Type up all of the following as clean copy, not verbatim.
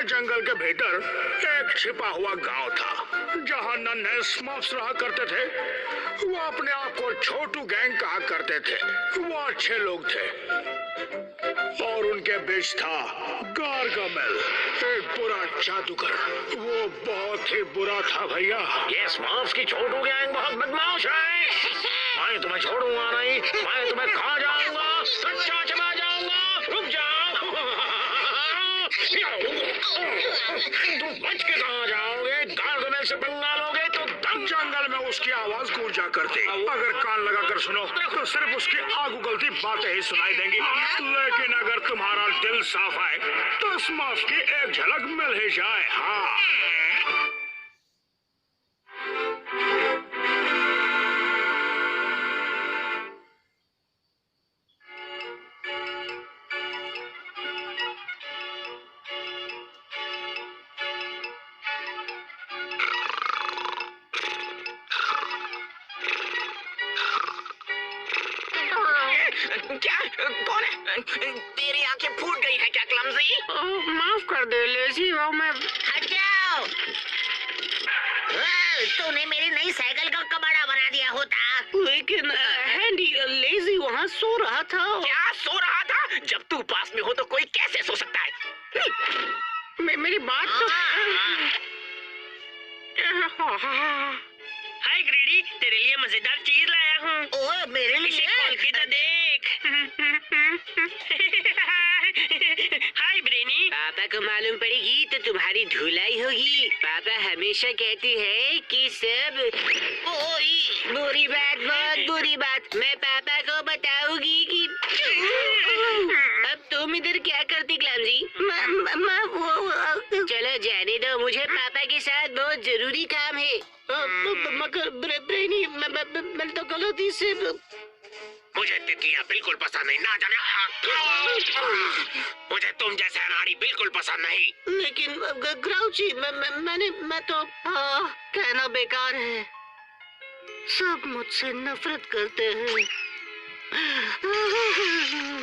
जंगल के भीतर एक छिपा हुआ गांव था जहां नन्हे स्मर्फ्स रहा करते थे। वो अपने आप को छोटू गैंग कहा करते थे। वो अच्छे लोग थे और उनके बीच था गार्गामेल, एक बुरा जादूगर। वो बहुत ही बुरा था भैया। ये स्मर्फ्स की छोटू गैंग बहुत बदमाश है। मैं तुम्हें छोड़ूंगा नहीं, मैं तुम्हें खा जाऊंगा, कच्चा चबा जाऊंगा। रुक जाओ। तुम बच के कहाँ जाओगे? गार्गामेल से पंगा लोगे तो दम। जंगल में उसकी आवाज गूंजा करती। अगर कान लगाकर सुनो तो सिर्फ उसकी आग उगलती बातें ही सुनाई देंगी। लेकिन अगर तुम्हारा दिल साफ है तो स्मर्फ की एक झलक मिल ही जाए। हाँ, क्या? कौन है? तेरी आंखें फूट गई है क्या क्लमजी? माफ कर दे लेजी, वो मैं हट जाओ। तूने मेरी नई साइकिल का कबाड़ा बना दिया होता। लेकिन हैंडी लेजी वहाँ सो रहा था। क्या सो रहा था? जब तू पास में हो तो कोई कैसे सो सकता है? मेरी बात तो हाय ग्रेडी, तेरे लिए मजेदार चीज लाया हूँ। ओए मेरे लिए? इसे खोल के तो देख। हाय ब्रेनी। पापा को मालूम पड़ेगी तो तुम्हारी धुलाई होगी। पापा हमेशा कहते हैं कि सब बुरी बात, बहुत बुरी बात मैं पापा को बताऊंगी कि अब तुम इधर क्या करती क्लमजी? चलो जाने दो, मुझे पापा के साथ बहुत जरूरी काम है। मगर ब्रेनी मैं तो गलती से। मुझे तितलियां बिल्कुल पसंद नहीं, ना जाने। मुझे तुम जैसे अनाड़ी बिल्कुल पसंद नहीं। लेकिन ग्राउची मैं तो कहना बेकार है। सब मुझसे नफरत करते हैं।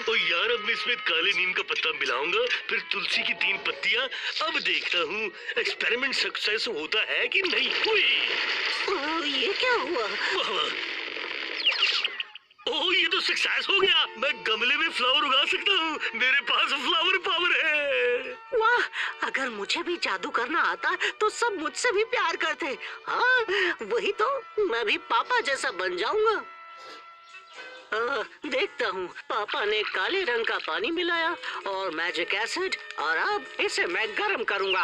ओ यार, अब मैं इसमें काले नीम का पत्ता मिलाऊंगा, फिर तुलसी की 3 पत्तियां। अब देखता हूँ एक्सपेरिमेंट सक्सेस होता है कि नहीं। ये क्या हुआ? ओह, ये तो सक्सेस हो गया। मैं गमले में फ्लावर उगा सकता हूँ। मेरे पास फ्लावर पावर है। वाह, अगर मुझे भी जादू करना आता तो सब मुझसे भी प्यार करते। हाँ, वही तो, मैं भी पापा जैसा बन जाऊंगा। देखता हूँ। पापा ने काले रंग का पानी मिलाया और मैजिक एसिड, और अब इसे मैं गर्म करूंगा।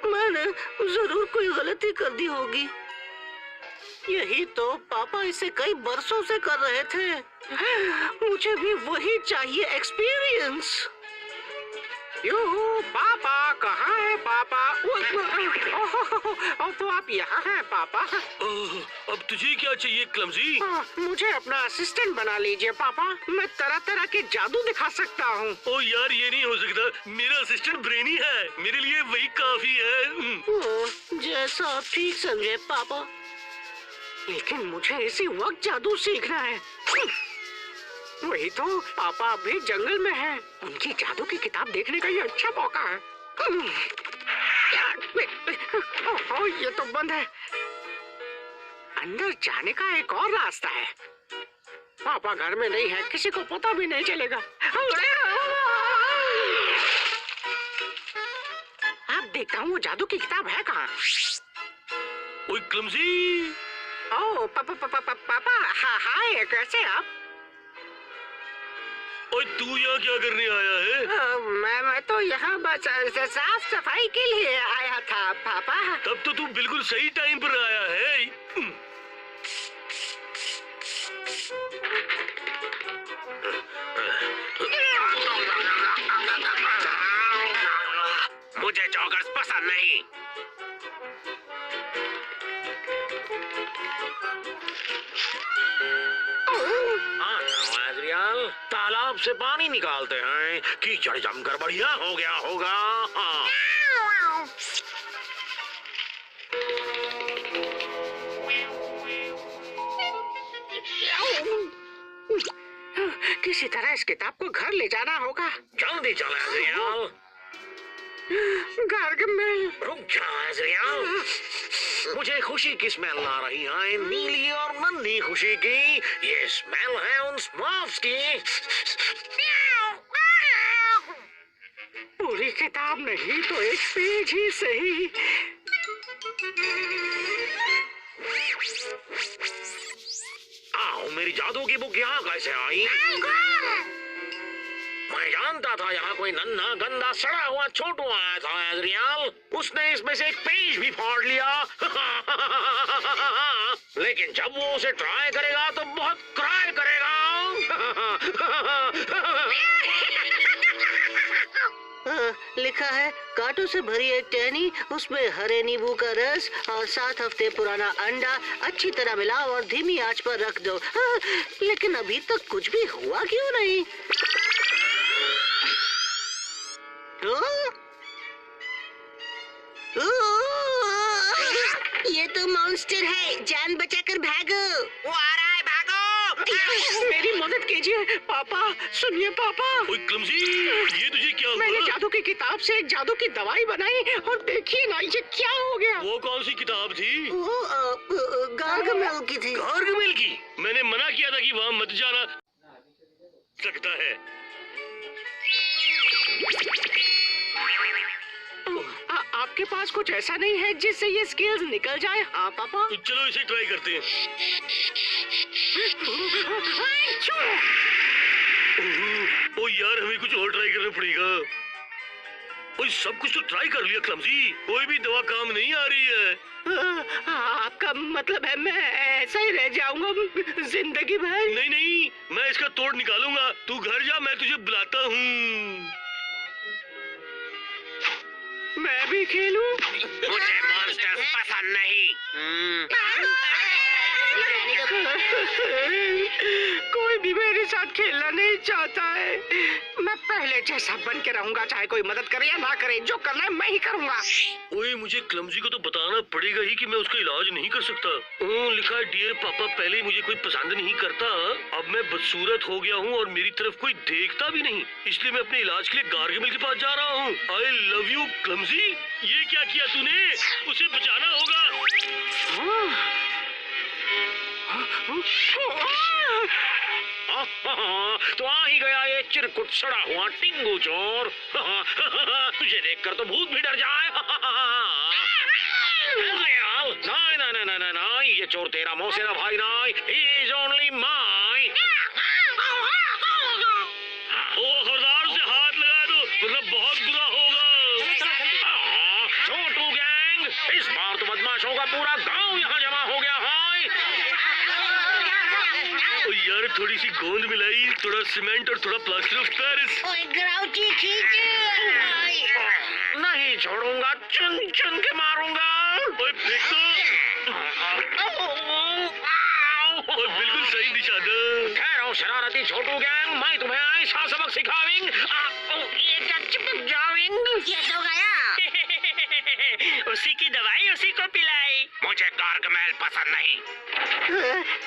मैंने जरूर कोई गलती कर दी होगी। यही तो पापा इसे कई बरसों से कर रहे थे। मुझे भी वही चाहिए, एक्सपीरियंस। पापा कहाँ है पापा? तो आप यहाँ हैं पापा। अब तुझे क्या चाहिए क्लमजी? मुझे अपना असिस्टेंट बना लीजिए पापा। मैं तरह तरह के जादू दिखा सकता हूँ। ओ यार, ये नहीं हो सकता। मेरा असिस्टेंट ब्रेनी है, मेरे लिए वही काफी है। जैसा आप ठीक समझे पापा, लेकिन मुझे इसी वक्त जादू सीखना है। वही तो, पापा अभी जंगल में हैं। उनकी जादू की किताब देखने का ये अच्छा मौका है। ओह, ये तो बंद है। अंदर जाने का एक और रास्ता है। पापा घर में नहीं है, किसी को पता भी नहीं चलेगा। अब देखता हूँ वो जादू की किताब है कहाँ। ओए क्लमजी। ओह पापा, हाय, कैसे आप? ओए, तू यहाँ क्या करने आया है? मैं तो यहाँ बस साफ सफाई के लिए आया था पापा। तब तो तू बिल्कुल सही टाइम पर आया है। मुझे जॉगर्स पसंद नहीं। तालाब से पानी निकालते हैं, कीचड़ जमकर बढ़िया हो गया होगा। हाँ। किसी तरह इस किताब को घर ले जाना होगा। जल्दी चल एजरियल। गार्गमेल, रुक जा एजरियल। मुझे खुशी की स्मेल आ रही है, नीली और नन्ही खुशी की। ये स्मेल है उन स्मर्फ्स की। पूरी किताब नहीं तो एक पेज ही सही। आओ, मेरी जादू की बुक यहाँ कैसे आई? मैं जानता था यहाँ कोई नन्हा गंदा सड़ा हुआ छोटू आया था एजरियल। उसने इसमें से एक पेज भी फाड़ लिया। लेकिन जब वो उसे ट्राई करेगा तो बहुत क्राई करेगा। लिखा है कांटों से भरी एक टहनी, उसमें हरे नींबू का रस और 7 हफ्ते पुराना अंडा अच्छी तरह मिलाओ और धीमी आंच पर रख दो। लेकिन अभी तक कुछ भी हुआ क्यों नहीं? ये तो मॉन्स्टर है, जान बचाकर भागो। वो आ रहा है, भागो। मेरी मदद कीजिए पापा। सुनिए पापा, ओए क्लमजी, ये तुझे क्या मैंने हुआ? जादू की किताब से एक जादू की दवाई बनाई और देखिए ना ये क्या हो गया। वो कौन सी किताब थी? वो गार्गमेल की थी। गार्गमेल की? मैंने मना किया था कि वहाँ मत जाना। सकता है आपके पास कुछ ऐसा नहीं है जिससे ये स्किल्स निकल जाए? हाँ पापा। तो चलो इसे ट्राई करते हैं। ओ यार, हमें कुछ और ट्राई करना पड़ेगा। ओए, सब कुछ तो ट्राई कर लिया क्लमजी, कोई भी दवा काम नहीं आ रही है। आपका मतलब है मैं ऐसा ही रह जाऊंगा जिंदगी भर? नहीं नहीं, मैं इसका तोड़ निकालूंगा। तू घर जा, मैं तुझे बुलाता हूँ। मैं भी खेलूं? मुझे मॉन्स्टर्स पसंद नहीं। कोई भी मेरे साथ खेलना नहीं चाहता है। मैं पहले जैसा बन के रहूंगा, चाहे कोई मदद करे या ना करे। जो करना है मैं ही करूंगा। ओए, मुझे क्लमजी को तो बताना पड़ेगा ही कि मैं उसका इलाज नहीं कर सकता। लिखा है डियर पापा, पहले मुझे कोई पसंद नहीं करता, अब मैं बदसूरत हो गया हूँ और मेरी तरफ कोई देखता भी नहीं, इसलिए मैं अपने इलाज के लिए गार्गमेल के पास जा रहा हूँ। I love you clumsy. ये क्या किया तूने? उसे बचाना होगा। तो आ ही गया ये चिरकुट सड़ा हुआ टिंगू चोर। तुझे देखकर तो भूत भी डर जाए। नहीं नहीं नहीं नहीं नहीं, ये चोर तेरा मौसेरा भाई नहीं, he is only mine। ओ खबरदार, से हाथ लगा दो, मतलब बहुत बुरा होगा। छोटू गैंग, इस बार तो बदमाशों का पूरा गांव यहाँ जमा हो गया है। ओ यार, थोड़ी सी गोंद मिलाई, थोड़ा सीमेंट और थोड़ा प्लास्टर ऑफ पेरिस। ओए ग्राउची खींच। नहीं छोड़ूंगा, चुन चुन के मारूंगा। ओए फेंक दो। ओए, बिल्कुल सही निशाना। ठहरो शरारती छोटू गैंग, मैं तुम्हें ऐसा सबक सिखाऊंगी। ये क्या चिपक जाऊंगी। ये तो गया। उसी की दवाई उसी को पिलाई। मुझे गार्गमेल पसंद नहीं।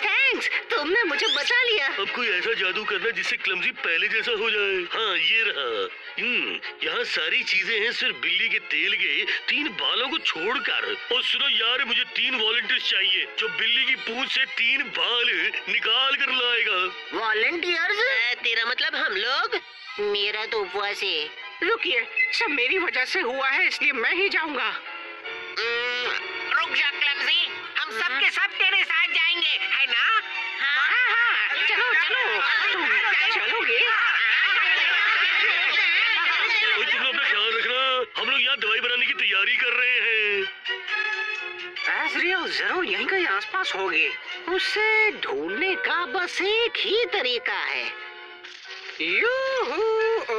थैंक्स, तुमने मुझे बचा लिया। अब कोई ऐसा जादू करना जिससे क्लमजी पहले जैसा हो जाए। हाँ, ये रहा। यहाँ सारी चीजें हैं, सिर्फ बिल्ली के तेल के 3 बालों को छोड़कर। और सुनो यार, मुझे 3 वॉलंटियर्स चाहिए जो बिल्ली की पूंछ से 3 बाल निकाल कर लाएगा। वॉलंटियर्स? तेरा मतलब हम लोग? मेरा तो उपवास है। रुकिए, सब मेरी वजह से हुआ है, इसलिए मैं ही जाऊंगा। रुक जा क्लमजी, हम सब के सब तेरे साथ जाएंगे, है ना? हाँ, चलो चलो, तुम चलोगे? तुम लोग अपना ख्याल रखना, हम लोग यहाँ दवाई बनाने की तैयारी कर रहे हैं। एजरियल जरूर यहीं कहीं आसपास होगी। उसे ढूंढने का बस एक ही तरीका है। यूहू,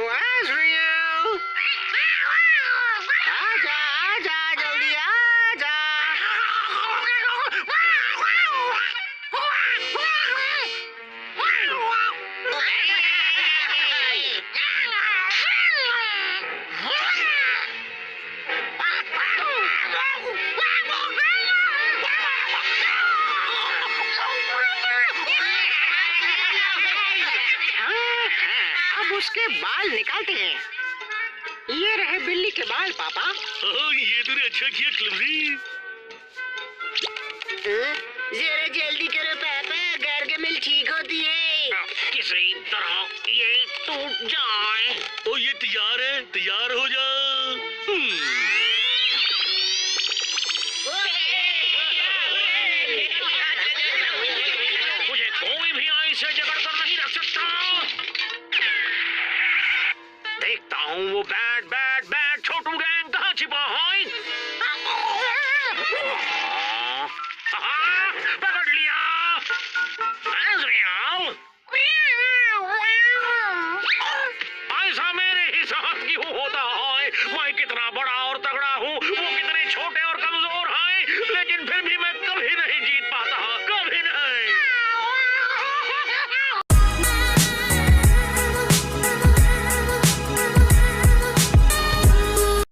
एजरियल, आजा आजा, जल्दी आजा। उसके बाल निकालते हैं। ये रहे बिल्ली के बाल पापा। ये तूने अच्छा किया क्लमजी। जरा जल्दी करो पापा, गार्गामेल ठीक होती है। किसी तरह ये टूट जाए। ओ ये तैयार है, तैयार हो जा। मुझे कोई भी ऐसे जकड़ कर नहीं रख सकता। देखता हूँ वो बैड बैड बैड छोटू गैंग कहाँ छिपा है। पकड़ लिया। ऐसा मेरे ही साथ क्यों होता है? मैं कितना बड़ा और तगड़ा हूँ, वो कितने छोटे और कमजोर हैं, लेकिन फिर भी मैं कभी